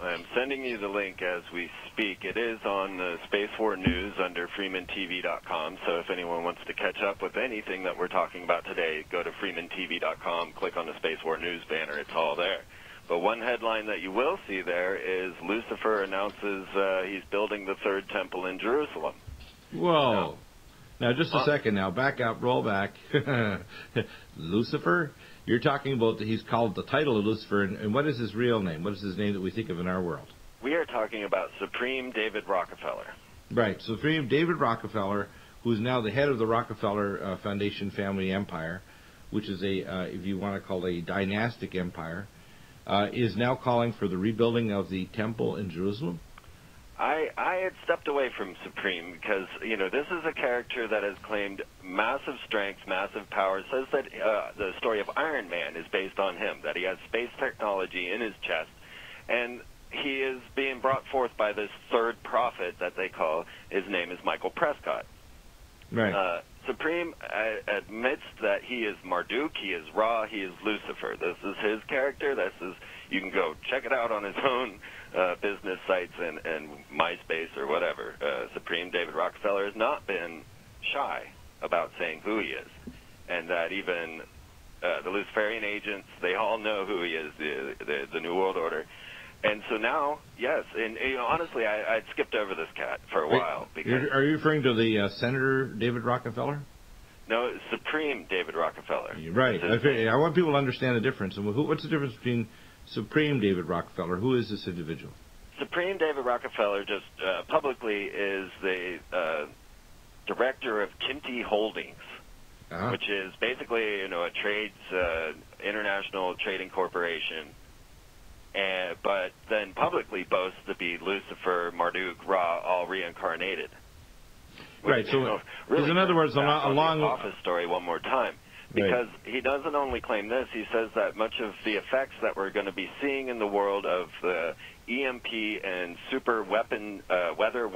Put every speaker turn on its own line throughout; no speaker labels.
I'm sending you the link as we speak. It is on the Space War News under Freemantv.com, so if anyone wants to catch up with anything that we're talking about today, go to Freemantv.com, click on the Space War News banner. It's all there. But one headline that you will see there is Lucifer announces he's building the third temple in Jerusalem.
Whoa. Now, just a second now. Back up, roll back. Lucifer? You're talking about he's called the title of Lucifer, and what is his real name? What is his name that we think of in our world?
We are talking about Supreme David Rockefeller.
Right. Supreme David Rockefeller, who is now the head of the Rockefeller Foundation family empire, which is if you want to call it a dynastic empire, is now calling for the rebuilding of the temple in Jerusalem?
I had stepped away from Supreme because, this is a character that has claimed massive strength, massive power. It says that the story of Iron Man is based on him, that he has space technology in his chest, and he is being brought forth by this third prophet that they call. His name is Michael Prescott.
Right.
Supreme admits that he is Marduk, he is Ra, he is Lucifer. This is his character. You can go check it out on his own business sites and MySpace or whatever. Supreme David Rockefeller has not been shy about saying who he is, and that even the Luciferian agents, they all know who he is, the New World Order. And so now, yes, and honestly, I'd skipped over this cat for a while. Because
are you referring to the Senator David Rockefeller?
No, Supreme David Rockefeller.
Right. I want people to understand the difference. And what's the difference between Supreme David Rockefeller? Who is this individual?
Supreme David Rockefeller just publicly is the director of Kimti Holdings, which is basically a international trading corporation. But then publicly boasts to be Lucifer, Marduk, Ra, all reincarnated.
Right. So,
really,
in other words, along
the office story one more time, because he doesn't only claim this. He says that much of the effects that we're going to be seeing in the world of the EMP and super weapon, weather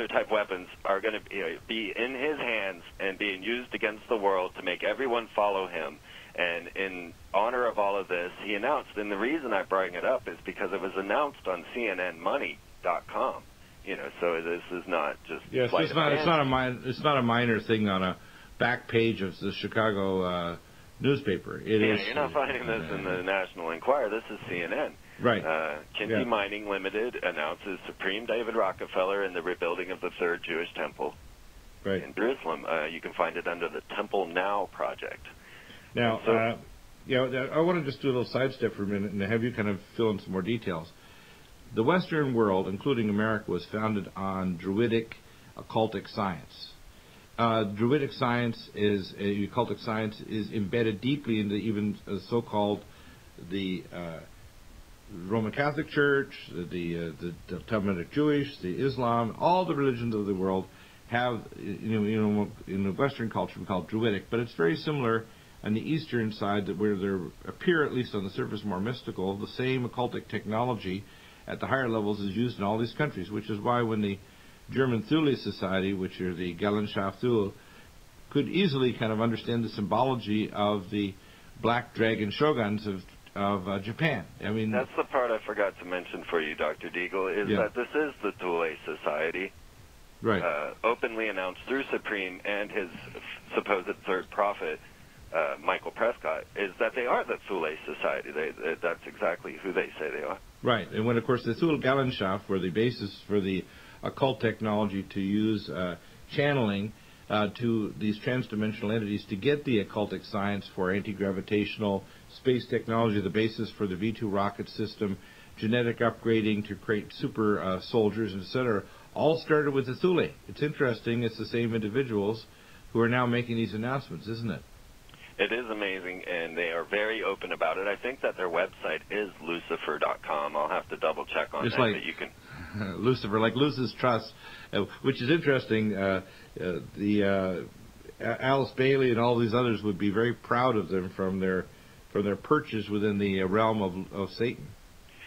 type weapons are going to be in his hands and being used against the world to make everyone follow him. And in honor of all of this, he announced, and the reason I bring it up is because it was announced on CNNmoney.com. So this is not just
it's not a minor thing on a back page of the Chicago newspaper.
You're not finding this in the National Enquirer. This is CNN.
Right.
Kimti Mining Limited announces Supreme David Rockefeller in the rebuilding of the third Jewish temple in Jerusalem. You can find it under the Temple Now project.
Now, I want to just do a little sidestep for a minute and have you kind of fill in some more details. The Western world, including America, was founded on Druidic occultic science. Druidic science occultic science is embedded deeply into even so-called the Roman Catholic Church, the Talmudic Jewish, the Islam, all the religions of the world have, in the Western culture we call it Druidic, but it's very similar on the Eastern side, where there appear, at least on the surface, more mystical. The same occultic technology at the higher levels is used in all these countries, which is why when the German Thule Society, which are the Gesellschaft Thule, could easily kind of understand the symbology of the black dragon shoguns of Japan. I mean,
that's the part I forgot to mention for you, Dr. Deagle, is that this is the Thule Society.
Right.
Openly announced through Supreme and his supposed third prophet, Michael Prescott, is that they are the Thule Society. That's exactly who they say they are.
Right. And when, of course, the Thule Gesellschaft were the basis for the occult technology to use channeling to these transdimensional entities to get the occultic science for anti-gravitational space technology, the basis for the V-2 rocket system, genetic upgrading to create super soldiers, etc., all started with the Thule. It's interesting. It's the same individuals who are now making these announcements, isn't it?
It is amazing, and they are very open about it. I think that their website is lucifer.com. I'll have to double-check on that, but you can...
Lucifer, like Lucis Trust, which is interesting. Alice Bailey and all these others would be very proud of them from their perches within the realm of Satan.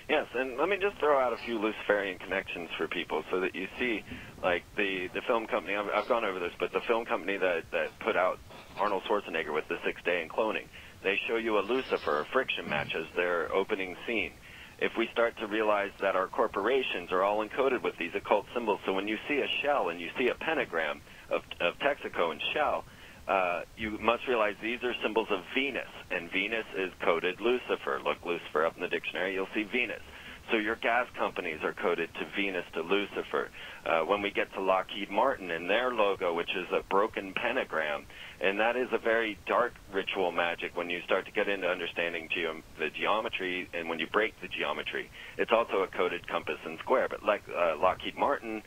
Yes, and let me just throw out a few Luciferian connections for people so that you see, like, the film company, I've gone over this, but the film company that put out Arnold Schwarzenegger with the 6th Day in Cloning, they show you a Lucifer, a friction match as their opening scene. if we start to realize that our corporations are all encoded with these occult symbols. So when you see a shell and you see a pentagram of Texaco and shell, you must realize these are symbols of Venus, and Venus is coded Lucifer. Look Lucifer up in the dictionary, you'll see Venus. So your gas companies are coded to Venus, to Lucifer. When we get to Lockheed Martin and their logo, which is a broken pentagram, and that is a very dark ritual magic when you start to get into understanding the geometry, and when you break the geometry. It's also a coded compass and square. But like Lockheed Martin,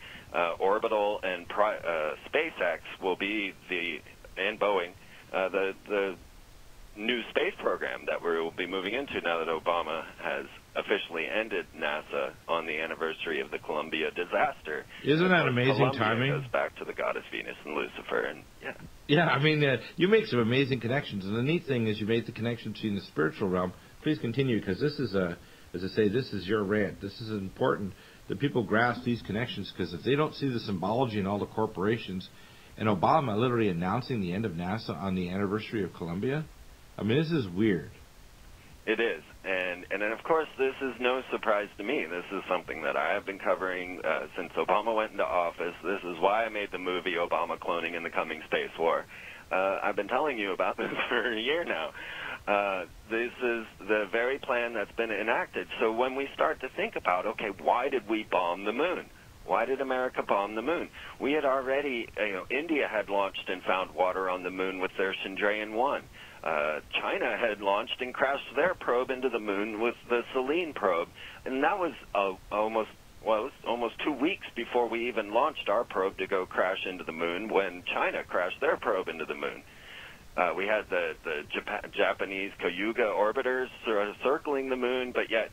Orbital, and SpaceX will be and Boeing, the new space program that we will be moving into now that Obama has officially ended NASA on the anniversary of the Columbia disaster.
Isn't that amazing
Columbia
timing?
Goes back to the goddess Venus and Lucifer, and yeah.
Yeah, I mean, you make some amazing connections, and the neat thing is you made the connection between the spiritual realm. Please continue, because this is as I say, this is your rant. This is important that people grasp these connections, because if they don't see the symbology in all the corporations, and Obama literally announcing the end of NASA on the anniversary of Columbia, I mean, this is weird.
It is, and then of course this is no surprise to me. This is something that I have been covering since Obama went into office. This is why I made the movie Obama Cloning and the Coming Space War. I've been telling you about this for a year now. This is the very plan that's been enacted. So when we start to think about, okay, why did we bomb the moon? Why did America bomb the moon? We had already, India had launched and found water on the moon with their Chandrayaan-1. China had launched and crashed their probe into the moon with the Selene probe, and that was almost 2 weeks before we even launched our probe to go crash into the moon when China crashed their probe into the moon. We had the Japanese Koyuga orbiters circling the moon, but yet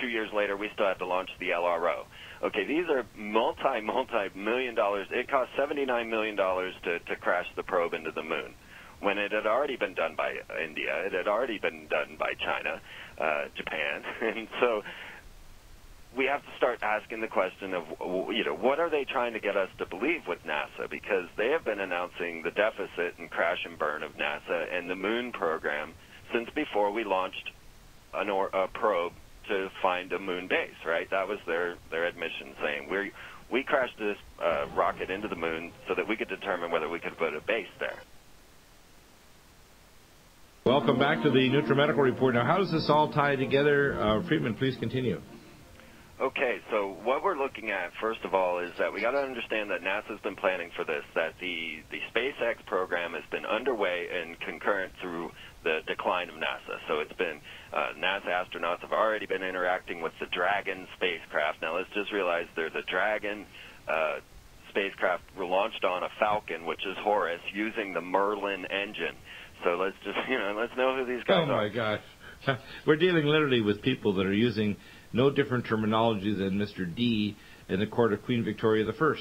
2 years later we still had to launch the LRO. Okay, these are multi-million dollars. It cost $79 million to crash the probe into the moon, when it had already been done by India, it had already been done by China, Japan. And so we have to start asking the question of, what are they trying to get us to believe with NASA? Because they have been announcing the deficit and crash and burn of NASA and the moon program since before we launched a probe to find a moon base, right? That was their admission, saying we crashed this rocket into the moon so that we could determine whether we could put a base there.
Welcome back to the Nutrimedical Report. Now, how does this all tie together? Freeman, please continue.
Okay, so what we're looking at, first of all, is that we got to understand that NASA's been planning for this, that the SpaceX program has been underway and concurrent through the decline of NASA. So it's been, NASA astronauts have already been interacting with the Dragon spacecraft. Now, let's just realize they're the Dragon spacecraft were launched on a Falcon, which is Horus, using the Merlin engine. So let's just, let's know who these guys are.
Oh, my gosh. We're dealing literally with people that are using no different terminology than Mr. D in the court of Queen Victoria I.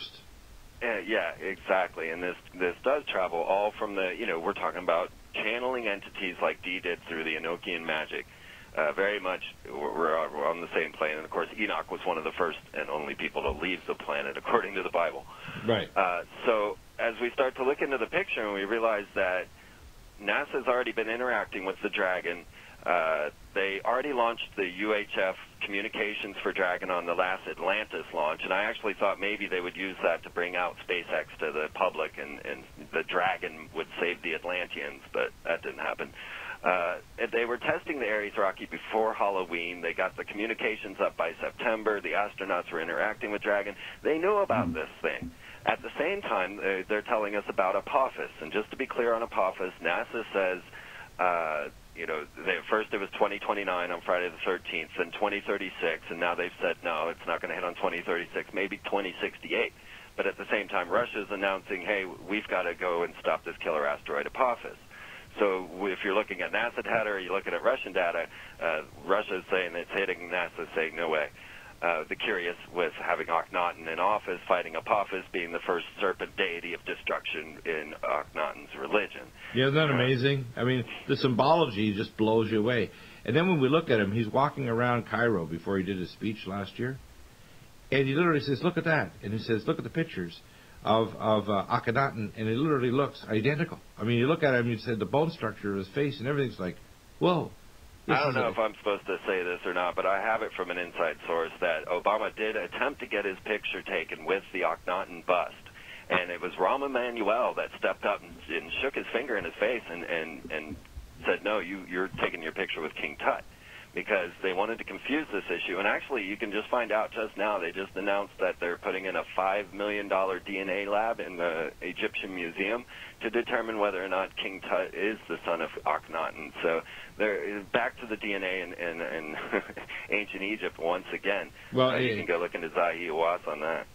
Yeah, exactly. And this does travel all from we're talking about channeling entities like D did through the Enochian magic. Very much we're on the same plane. And, of course, Enoch was one of the first and only people to leave the planet, according to the Bible.
Right.
So as we start to look into the picture and we realize that NASA's already been interacting with the Dragon. They already launched the UHF communications for Dragon on the last Atlantis launch, and I actually thought maybe they would use that to bring out SpaceX to the public, and the Dragon would save the Atlanteans, but that didn't happen. They were testing the Ares rocket before Halloween. They got the communications up by September. The astronauts were interacting with Dragon. They knew about this thing. At the same time, they're telling us about Apophis. And just to be clear on Apophis, NASA says, first it was 2029 on Friday the 13th, then 2036, and now they've said, no, it's not going to hit on 2036, maybe 2068. But at the same time, Russia's announcing, hey, we've got to go and stop this killer asteroid Apophis. So if you're looking at NASA data or you're looking at Russian data, Russia's saying it's hitting, NASA's saying no way. The curious with having Akhenaten in office, fighting Apophis, being the first serpent deity of destruction in Akhenaten's religion.
Yeah, isn't that amazing? I mean, the symbology just blows you away. And then when we look at him, he's walking around Cairo before he did his speech last year, and he literally says, look at that. And he says, look at the pictures of Akhenaten, and it literally looks identical. I mean, you look at him, you said the bone structure of his face and everything's like, whoa.
I don't know if I'm supposed to say this or not, but I have it from an inside source that Obama did attempt to get his picture taken with the Akhenaten bust. And it was Rahm Emanuel that stepped up and shook his finger in his face and said, no, you're taking your picture with King Tut, because they wanted to confuse this issue. And actually, you can just find out just now, they just announced that they're putting in a $5 million DNA lab in the Egyptian Museum to determine whether or not King Tut is the son of Akhenaten. So they're back to the DNA in ancient Egypt once again.
Well,
you can go look into Zahi Hawass on that.